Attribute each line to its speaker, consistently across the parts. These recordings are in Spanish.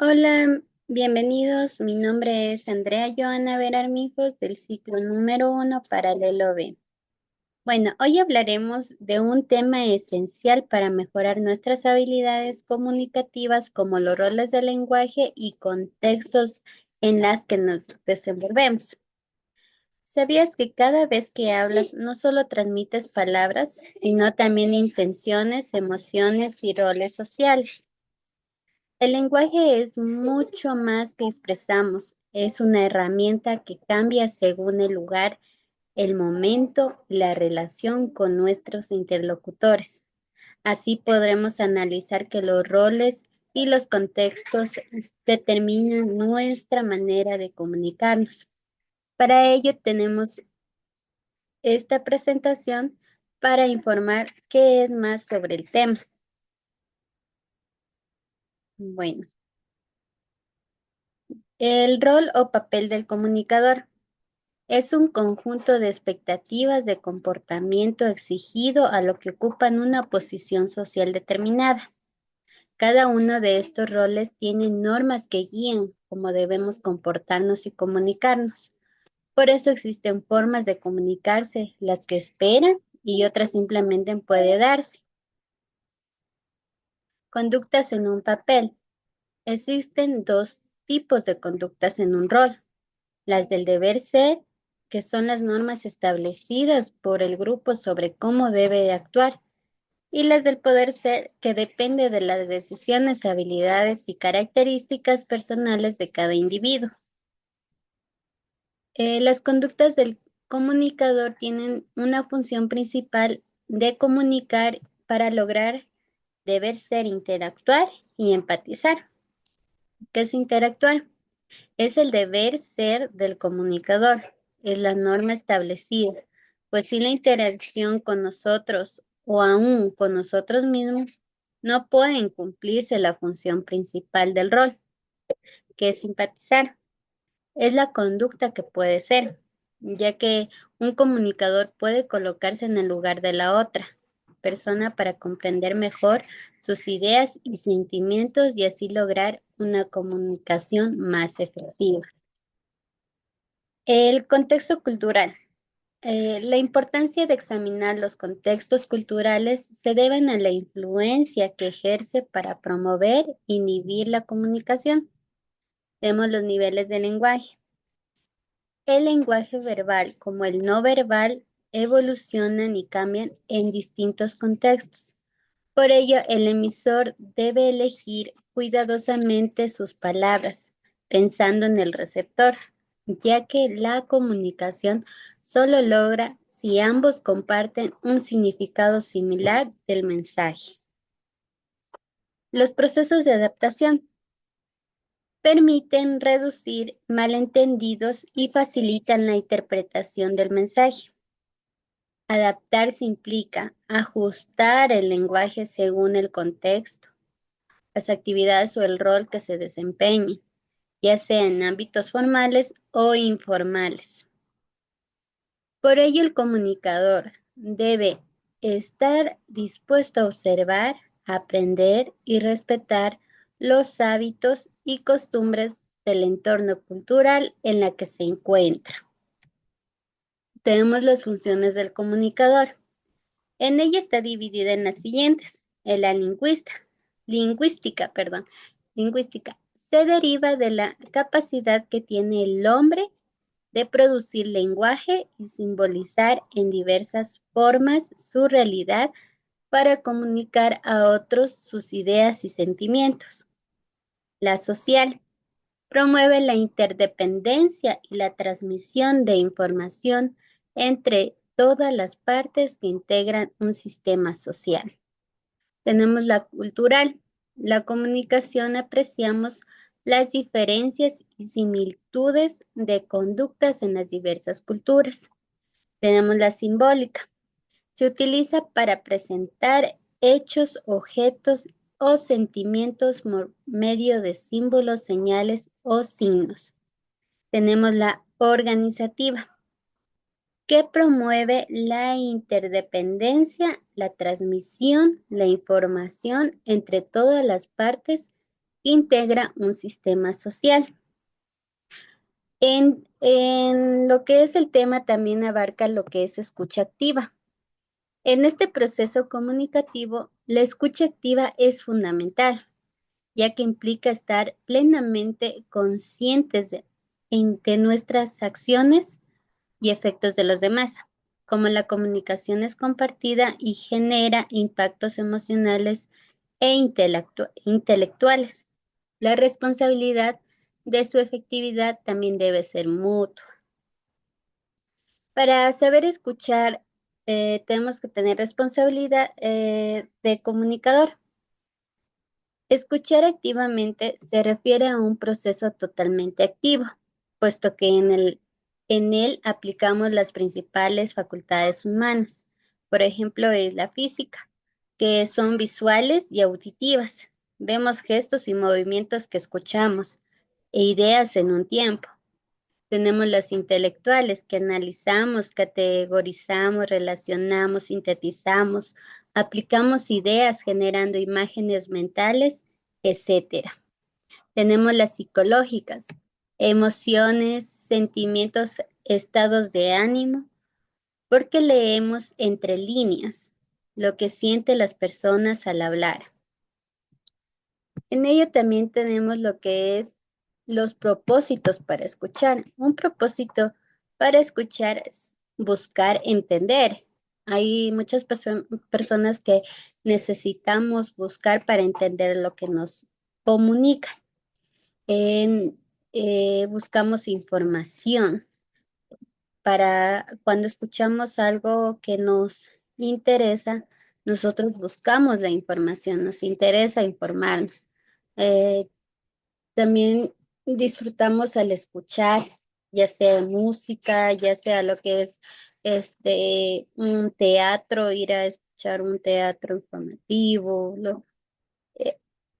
Speaker 1: Hola, bienvenidos. Mi nombre es Andrea Joana Ver Armijos del ciclo número 1, Paralelo B. Bueno, hoy hablaremos de un tema esencial para mejorar nuestras habilidades comunicativas como los roles de lenguaje y contextos en las que nos desenvolvemos. ¿Sabías que cada vez que hablas no solo transmites palabras, sino también intenciones, emociones y roles sociales? El lenguaje es mucho más que expresamos, es una herramienta que cambia según el lugar, el momento, la relación con nuestros interlocutores. Así podremos analizar que los roles y los contextos determinan nuestra manera de comunicarnos. Para ello tenemos esta presentación para informar qué es más sobre el tema. Bueno, el rol o papel del comunicador. Es un conjunto de expectativas de comportamiento exigido a lo que ocupan una posición social determinada. Cada uno de estos roles tiene normas que guían cómo debemos comportarnos y comunicarnos. Por eso existen formas de comunicarse, las que esperan y otras simplemente puede darse. Conductas en un papel. Existen dos tipos de conductas en un rol. Las del deber ser, que son las normas establecidas por el grupo sobre cómo debe actuar, y las del poder ser, que depende de las decisiones, habilidades y características personales de cada individuo. Las conductas del comunicador tienen una función principal de comunicar para lograr deber ser interactuar y empatizar. ¿Qué es interactuar? Es el deber ser del comunicador, es la norma establecida, pues sin la interacción con nosotros o aún con nosotros mismos, no pueden cumplirse la función principal del rol, que es simpatizar. Es la conducta que puede ser, ya que un comunicador puede colocarse en el lugar de la otra persona para comprender mejor sus ideas y sentimientos y así lograr una comunicación más efectiva. El contexto cultural. La importancia de examinar los contextos culturales se deben a la influencia que ejerce para promover e inhibir la comunicación. Vemos los niveles de lenguaje. El lenguaje verbal como el no verbal evolucionan y cambian en distintos contextos. Por ello, el emisor debe elegir cuidadosamente sus palabras, pensando en el receptor, ya que la comunicación solo logra si ambos comparten un significado similar del mensaje. Los procesos de adaptación permiten reducir malentendidos y facilitan la interpretación del mensaje. Adaptarse implica ajustar el lenguaje según el contexto, las actividades o el rol que se desempeñen, ya sea en ámbitos formales o informales. Por ello, el comunicador debe estar dispuesto a observar, aprender y respetar los hábitos y costumbres del entorno cultural en la que se encuentra. Tenemos las funciones del comunicador. En ella está dividida en las siguientes. En la lingüística, perdón. Lingüística se deriva de la capacidad que tiene el hombre de producir lenguaje y simbolizar en diversas formas su realidad para comunicar a otros sus ideas y sentimientos. La social promueve la interdependencia y la transmisión de información entre todas las partes que integran un sistema social. Tenemos la cultural. La comunicación apreciamos las diferencias y similitudes de conductas en las diversas culturas. Tenemos la simbólica. Se utiliza para presentar hechos, objetos o sentimientos por medio de símbolos, señales o signos. Tenemos la organizativa, que promueve la interdependencia, la transmisión, la información entre todas las partes integra un sistema social. En lo que es el tema también abarca lo que es escucha activa. En este proceso comunicativo, la escucha activa es fundamental, ya que implica estar plenamente conscientes de nuestras acciones y efectos de los demás, como la comunicación es compartida y genera impactos emocionales e intelectuales. La responsabilidad de su efectividad también debe ser mutua. Para saber escuchar, tenemos que tener responsabilidad de comunicador. Escuchar activamente se refiere a un proceso totalmente activo, puesto que en él aplicamos las principales facultades humanas. Por ejemplo, es la física, que son visuales y auditivas. Vemos gestos y movimientos que escuchamos e ideas en un tiempo. Tenemos las intelectuales que analizamos, categorizamos, relacionamos, sintetizamos, aplicamos ideas generando imágenes mentales, etcétera. Tenemos las psicológicas, emociones, sentimientos, estados de ánimo, porque leemos entre líneas lo que sienten las personas al hablar. En ello también tenemos lo que es los propósitos para escuchar. Un propósito para escuchar es buscar entender. Hay muchas personas que necesitamos buscar para entender lo que nos comunica. En, buscamos información para cuando escuchamos algo que nos interesa, nosotros buscamos la información, nos interesa informarnos. Eh, También disfrutamos al escuchar, ya sea música, ya sea lo que es un teatro, ir a escuchar un teatro informativo. Eh,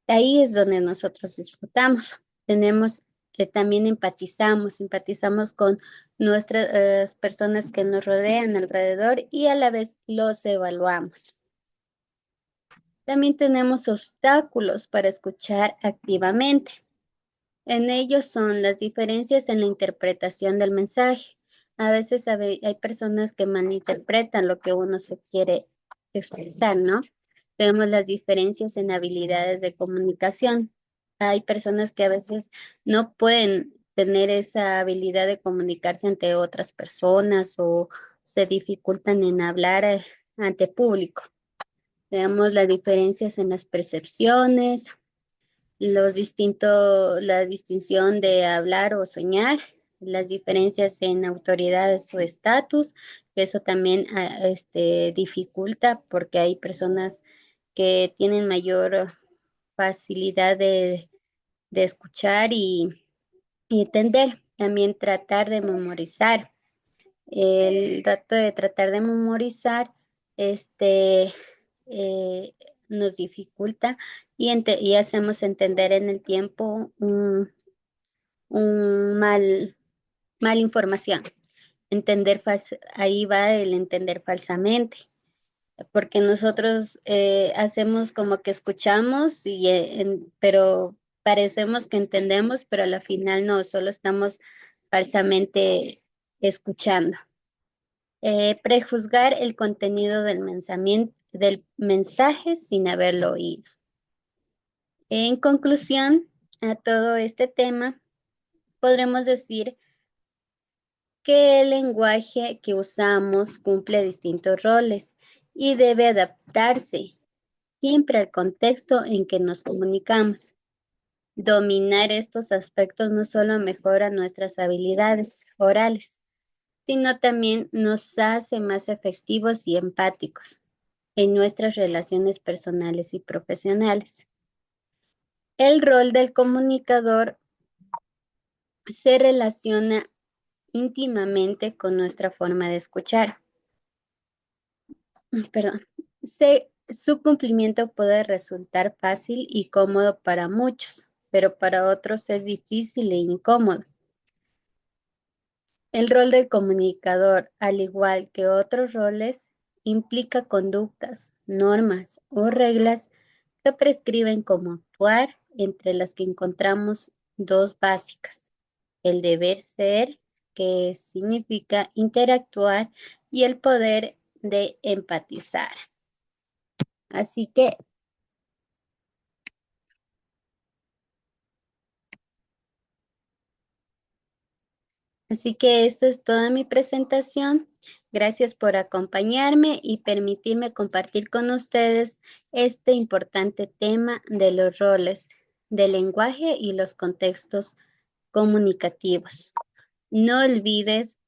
Speaker 1: Ahí es donde nosotros disfrutamos. Tenemos, también empatizamos con nuestras personas que nos rodean alrededor y a la vez los evaluamos. También tenemos obstáculos para escuchar activamente. En ellos son las diferencias en la interpretación del mensaje. A veces hay personas que malinterpretan lo que uno se quiere expresar, ¿no? Vemos las diferencias en habilidades de comunicación. Hay personas que a veces no pueden tener esa habilidad de comunicarse ante otras personas o se dificultan en hablar ante público. Vemos las diferencias en las percepciones, la distinción de hablar o soñar, las diferencias en autoridades o estatus, eso también dificulta porque hay personas que tienen mayor facilidad de escuchar y entender. También tratar de memorizar. El rato de tratar de memorizar, este, eh, nos dificulta y hacemos entender en el tiempo un mal información. Ahí va el entender falsamente, porque nosotros hacemos como que escuchamos, pero parecemos que entendemos, pero a la final no, solo estamos falsamente escuchando. Prejuzgar el contenido del mensaje sin haberlo oído. En conclusión a todo este tema, podremos decir que el lenguaje que usamos cumple distintos roles y debe adaptarse siempre al contexto en que nos comunicamos. Dominar estos aspectos no solo mejora nuestras habilidades orales, sino también nos hace más efectivos y empáticos en nuestras relaciones personales y profesionales. El rol del comunicador se relaciona íntimamente con nuestra forma de escuchar. Perdón. Su cumplimiento puede resultar fácil y cómodo para muchos, pero para otros es difícil e incómodo. El rol del comunicador, al igual que otros roles, implica conductas, normas o reglas que prescriben cómo actuar entre las que encontramos dos básicas: el deber ser, que significa interactuar, y el poder de empatizar. Así que esto es toda mi presentación. Gracias por acompañarme y permitirme compartir con ustedes este importante tema de los roles del lenguaje y los contextos comunicativos. No olvides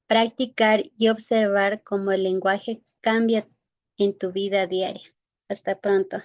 Speaker 1: practicar y observar cómo el lenguaje cambia en tu vida diaria. Hasta pronto.